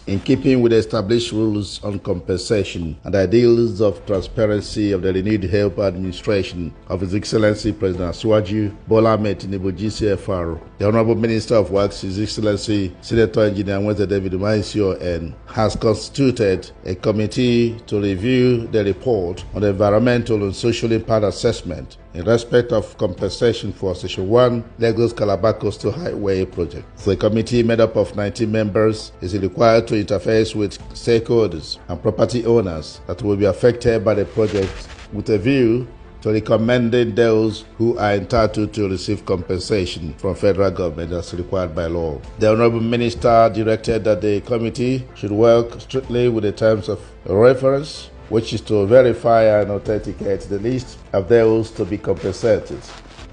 in keeping with the established rules on compensation and ideals of transparency of the renewed help administration of His Excellency President ASIWAJU, BOLA, TINUBU, GCFR, the Honourable Minister of Works, His Excellency Senator Engineer Nweze Umahi, has constituted a committee to review the report on the environmental and social impact assessment in respect of compensation for Section 1 Lagos Calabar Coastal Highway project. The committee, made up of 19 members, is required to interface with stakeholders and property owners that will be affected by the project with a view to recommending those who are entitled to receive compensation from federal government as required by law. The Honourable Minister directed that the committee should work strictly with the terms of reference, which is to verify and authenticate the list of those to be compensated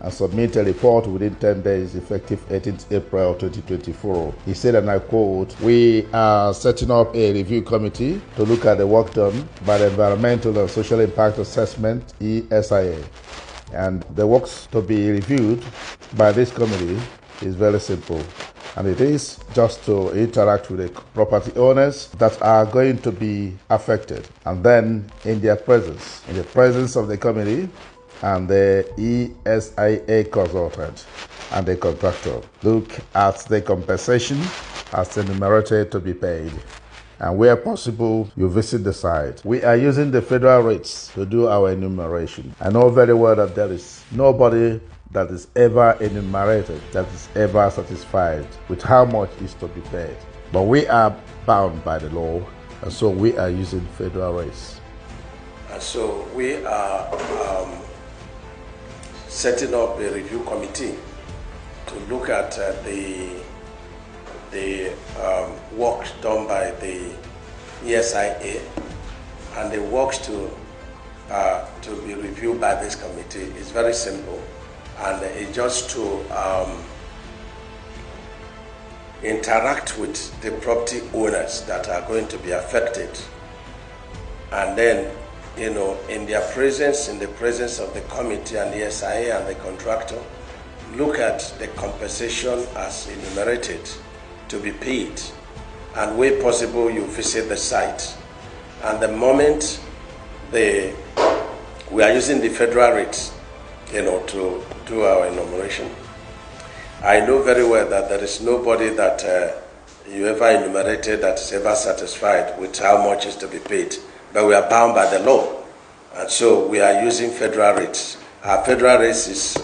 and submit a report within 10 days effective 18th April 2024. He said, and I quote, "We are setting up a review committee to look at the work done by the Environmental and Social Impact Assessment, ESIA. And the works to be reviewed by this committee is very simple. And it is just to interact with the property owners that are going to be affected. And then in the presence of the committee and the ESIA consultant and the contractor, look at the compensation as enumerated to be paid. And where possible, you visit the site. We are using the federal rates to do our enumeration. I know very well that there is nobody that is ever enumerated, that is ever satisfied with how much is to be paid. But we are bound by the law, and so we are using federal rates. And so we are setting up a review committee to look at the work done by the ESIA, and the works to be reviewed by this committee is very simple. And it's just to interact with the property owners that are going to be affected, and then, in the presence of the committee and the SIA and the contractor, look at the compensation as enumerated to be paid, and where possible you visit the site. And the moment we are using the federal rates, to do our enumeration. I know very well that there is nobody that you ever enumerated that is ever satisfied with how much is to be paid, but we are bound by the law, and so we are using federal rates. Our federal rates is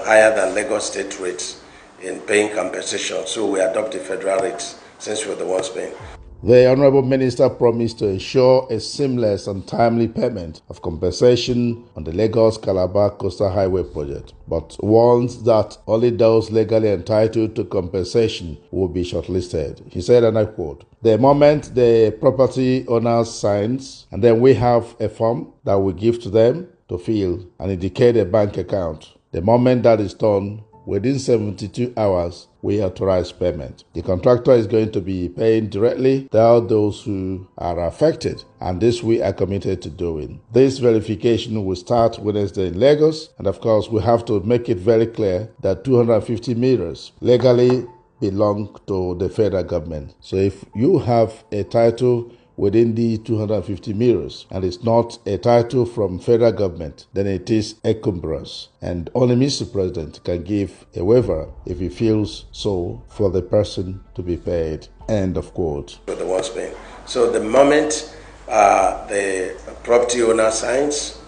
higher than Lagos state rates in paying compensation, so we adopt the federal rates since we're the ones paying. The Honourable Minister promised to ensure a seamless and timely payment of compensation on the Lagos Calabar Coastal Highway project, but warns that only those legally entitled to compensation will be shortlisted. He said, and I quote, "The moment the property owner signs, and then we have a form that we give to them to fill and indicate a bank account. The moment that is done, within 72 hours, we authorize payment. The contractor is going to be paying directly to all those who are affected, and this we are committed to doing. This verification will start Wednesday in Lagos, and of course, we have to make it very clear that 250 meters legally belong to the federal government. So if you have a title within the 250 meters and it's not a title from federal government, then it is encumbrance. And only Mr. President can give a waiver if he feels so for the person to be paid." End of quote. The ones paying. So the moment the property owner signs,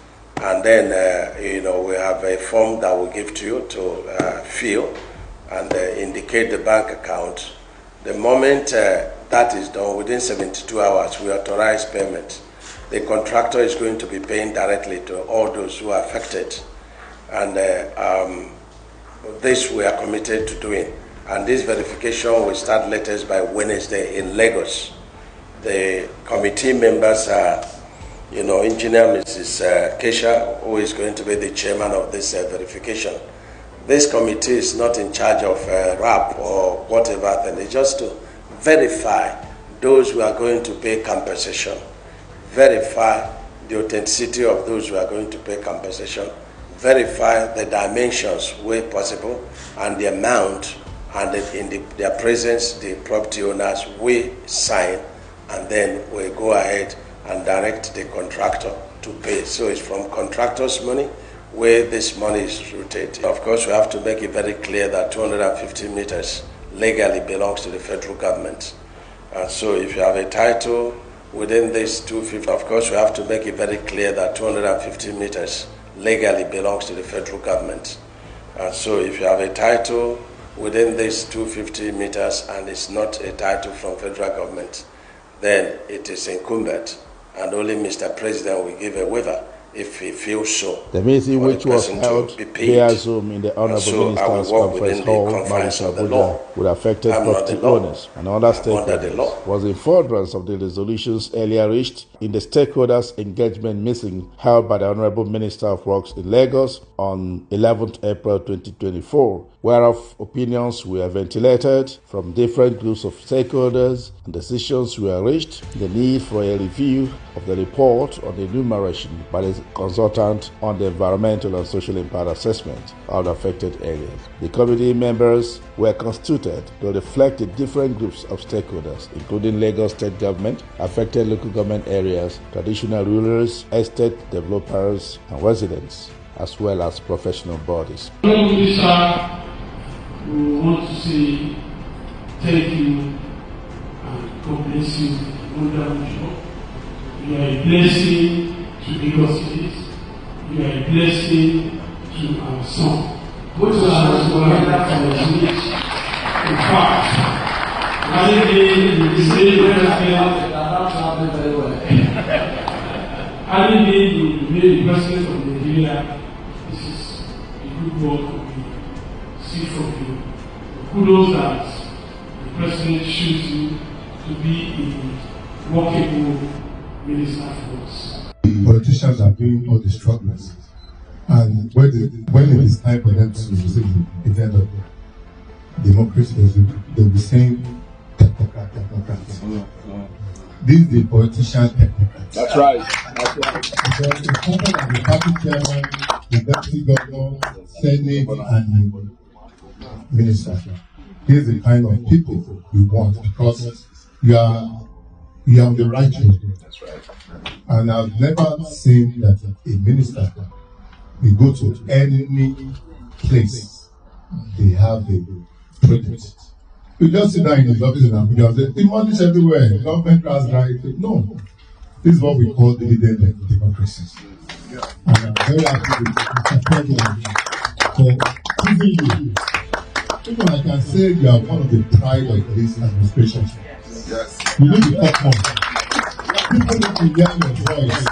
and then we have a form that we'll give to you to fill and indicate the bank account. The moment that is done, within 72 hours, we authorize payment. The contractor is going to be paying directly to all those who are affected. And this we are committed to doing. And this verification will start latest by Wednesday in Lagos. The committee members are, Engineer Mrs. Kesha, who is going to be the chairman of this verification. This committee is not in charge of RAP or whatever thing. It's just to verify those who are going to pay compensation, verify the authenticity of those who are going to pay compensation, verify the dimensions where possible, and the amount, and in their presence, the property owners will sign and then we go ahead and direct the contractor to pay. So it's from contractor's money where this money is rotated. Of course, we have to make it very clear that 250 meters legally belongs to the federal government. And so if you have a title within this 250, of course, we have to make it very clear that 250 meters legally belongs to the federal government. And so if you have a title within this 250 meters and it's not a title from federal government, then it is incumbent, and only Mr. President will give a waiver if he feels so. The meeting, which was held via Zoom in the Honourable Minister's Conference Hall, Abuja, with affected property owners and other stakeholders, was in furtherance of the resolutions earlier reached in the stakeholders' engagement meeting held by the Honourable Minister of Works in Lagos on 11th April 2024, whereof opinions were ventilated from different groups of stakeholders and decisions were reached, the need for a review of the report on the enumeration by the consultant on the environmental and social impact assessment of the affected areas. The committee members were constituted to reflect the different groups of stakeholders, including Lagos State Government, affected local government areas, traditional rulers, estate developers, and residents, as well as professional bodies. Minister, we want to say thank you and God bless you. Wonderful job. You are a blessing to Lagos State. You are a blessing to our son. Which is in fact, having been in the same having been the president of Nigeria, this is a good work we see from you. Kudos that the president chooses you to be a workable minister for us. Politicians are doing all the struggles, and when it is time for them to receive the event of democracy, they'll be saying technocrats. This is the politician technocrats. That's right. That's right. Because the company of the party chairman, the deputy governor, senate, and the minister. These are the kind of people we want, because you are on the right road. That's right. And I've never seen that a minister will go to any place they have a project. You just sit down in his office in Abuja and say, the money is everywhere, government has right. No. This is what we call dividend democracies. Yeah. And I'm very happy with Mr. President for choosing you. Even I can say you are one of the pride of this administration. Yes. You need to talk more. People need to hear your voice.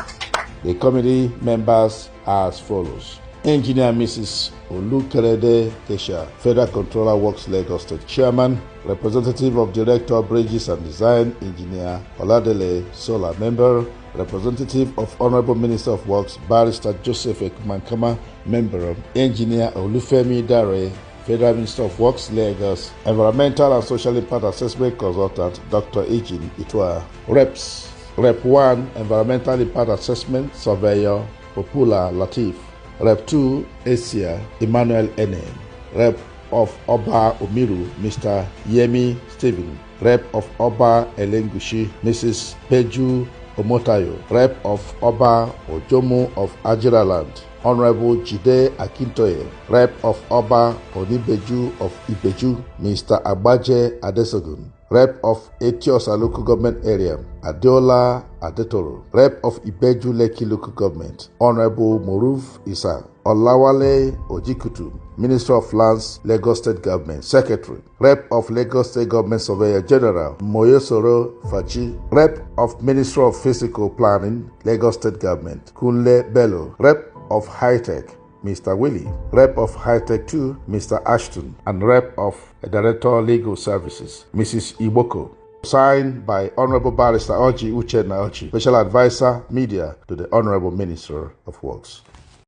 The committee members are as follows: Engineer Mrs. Olukerede Kesha, Federal Controller Works Lagos State Chairman; Representative of Director of Bridges and Design, Engineer Oladele Sola, Member; Representative of Honourable Minister of Works, Barrister Joseph Ekumankama, Member; Engineer Olufemi Dare, Federal Minister of Works, Lagos; Environmental and Social Impact Assessment Consultant, Dr. Ejin Itwa; Reps: Rep 1, Environmental Impact Assessment Surveyor, Popula Latif; Rep 2, Asia, Emmanuel Enem; Rep of Oba Omiru, Mr. Yemi Stephen; Rep of Oba Elegushi, Mrs. Peju Omotayo; Rep of Oba Ojomu of Ajiraland, Honourable Jide Akintoye; Rep of Oba Onibeju of Ibeju, Mr. Agbaje Adesogun; Rep of Etiosa Local Government Area, Adeola Adetoro; Rep of Ibeju Lekki Local Government, Honourable Moruf Isa; Olawale Ojikutu, Minister of Lands, Lagos State Government, Secretary; Rep of Lagos State Government Surveyor General, Moyosoro Fachi; Rep of Minister of Physical Planning, Lagos State Government, Kunle Bello; Rep of High Tech, Mr. Willie; Rep of High Tech 2, Mr. Ashton; and Rep of Director Legal Services, Mrs. Iboko. Signed by Honourable Barrister Oji Uchenna Oji, Special Advisor Media to the Honourable Minister of Works.